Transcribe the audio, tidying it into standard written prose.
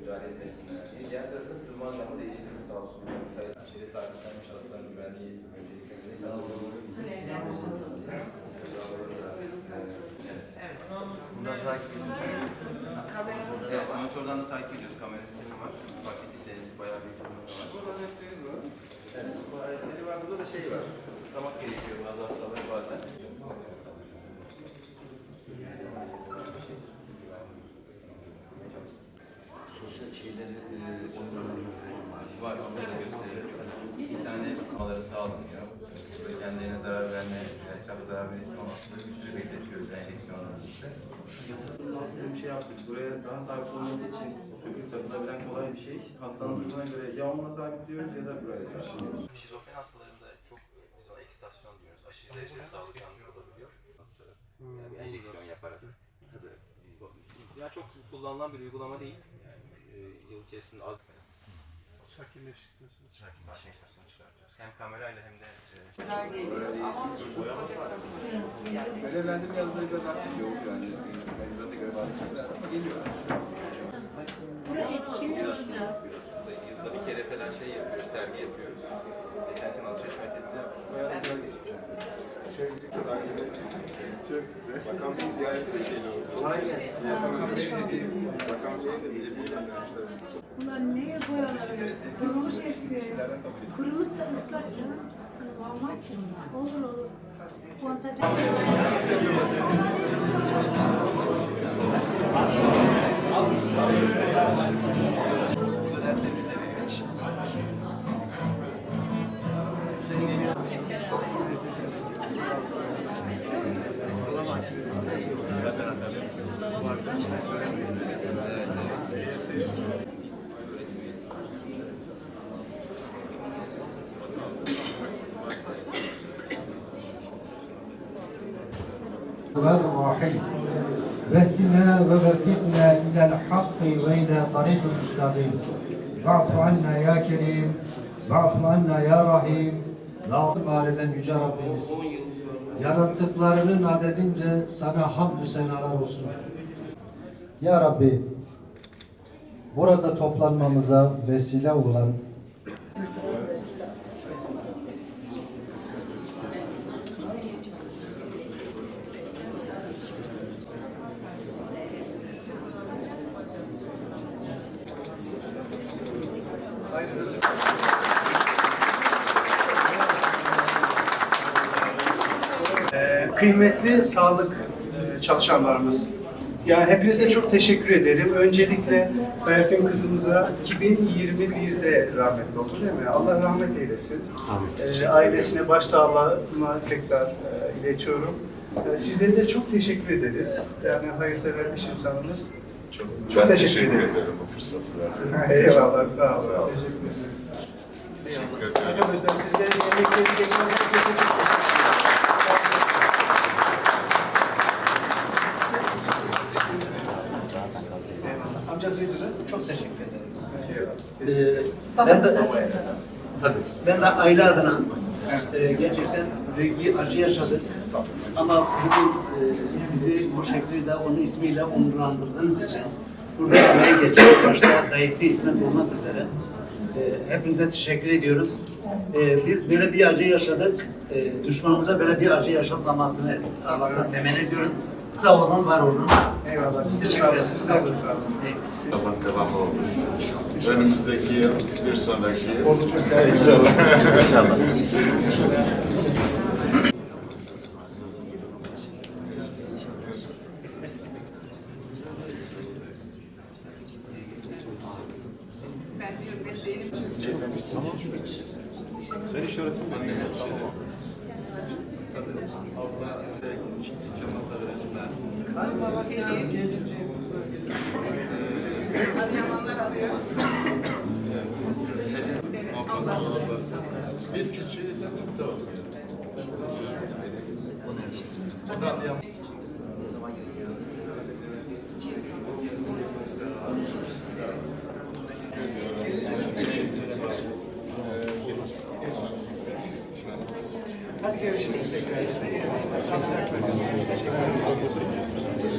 müdahale etmesinler diye. Diğer tarafın durma anlamı değişikliği sağ olsun. Şeyde sahiplenmiş hastaların güvenliği öncelikle bundan takip ediyoruz. Evet, monitörden de takip ediyoruz. Kamera sistemi var. Fark ettiyseniz bayağı bir var. Evet, bu aletleri var. Burada da şey var. Isıtlamak gerekiyor bazı hastaları bazen. Sosyal şeyleri var, onları da gösterelim. Bir tane kanaları sağlanıyor. Kendilerine zarar verme, etrafa zarar verme riski olmasında bir süre bekletiyoruz enjeksiyonlarımızda. Sağlıklı bir şey yaptık. Buraya daha sabit olması için söküp takılabilen kolay bir şey. Hastanın durumuna göre ya onunla sabitliyoruz ya da böyle sabitliyoruz. Şizofren hastalarında çok biz ona ekstasyon diyoruz. Aşırı derecede sağlık yanlığı olabiliyor. Yani bir enjeksiyon yaparak. Tabii. Ya çok kullanılan bir uygulama değil. Yıl içerisinde az Sakinleştikten sakinleştikten çıkartıyoruz. Hem kamerayla hem de görevlendirme yazıları biraz artık yoğun yani. Elimizde de görev bazı şeyler ama geliyor. Yılda bir kere falan şey yapıyoruz, sergi yapıyoruz. Geçen sene alışveriş merkezinde yaptık. Bayağı da güzel geçmişiz. Çok güzel. Bakan Bey'in ziyareti de şeyle oldu. Kolay gelsin. Bakan Bey'e de bir hediye göndermişler. Bunlar neye boyaları? Kurumuş hepsi. Kurumuş da ıslak canım. Olmaz ki. Olur olur. Montajı. الرحيم واهدنا ووفقنا إلى الحق وإلى طريق المستقيم واعف عنا يا كريم واعف عنا ya Rahim. Dağıtım eden Yüce Rabbimiz, yarattıklarının adedince sana hamdü senalar olsun. Ya Rabbi, burada toplanmamıza vesile olan Kıymetli sağlık çalışanlarımız, yani hepinize çok teşekkür ederim. Öncelikle Berfin kızımıza 2021'de rahmetli oldu değil mi? Allah rahmet eylesin. Ailesine başsağlığına tekrar iletiyorum. Size de çok teşekkür ederiz. Yani hayırsever iş insanımız. Çok teşekkür ederiz. Bu fırsatı verdiğiniz için. Eyvallah, sağ olun. Sağ olun. Teşekkür ederim. Arkadaşlar sizlerin yemekleri geçmeden Amcasıydınız. çok teşekkür ederim. Ben de aile adına gerçekten büyük bir acı yaşadık. Ama bugün bizi bu şekilde onun ismiyle onurlandırdığınız için burada emeği geçen başta dayısı İsmet olmak üzere hepinize teşekkür ediyoruz. Biz böyle bir acı yaşadık. Düşmanımıza böyle bir acı yaşatmamasını Allah'tan temenni ediyoruz. Sağ olun, var olun. Eyvallah. Size sağ olun. Size de sağ olun. Allah devam olmuş. Önümüzdeki yıl, bir sonraki yıl. Olacak. İnşallah. Ben diyorum mesleğini ben iş öğretim kızım baba hediye. Adıyamanlar alıyor. Bir küçüğü de tıpta oluyor. O da Adıyaman. Ne zaman geleceğiz? Gelirseniz Hadi görüşürüz tekrar. Teşekkür ederim.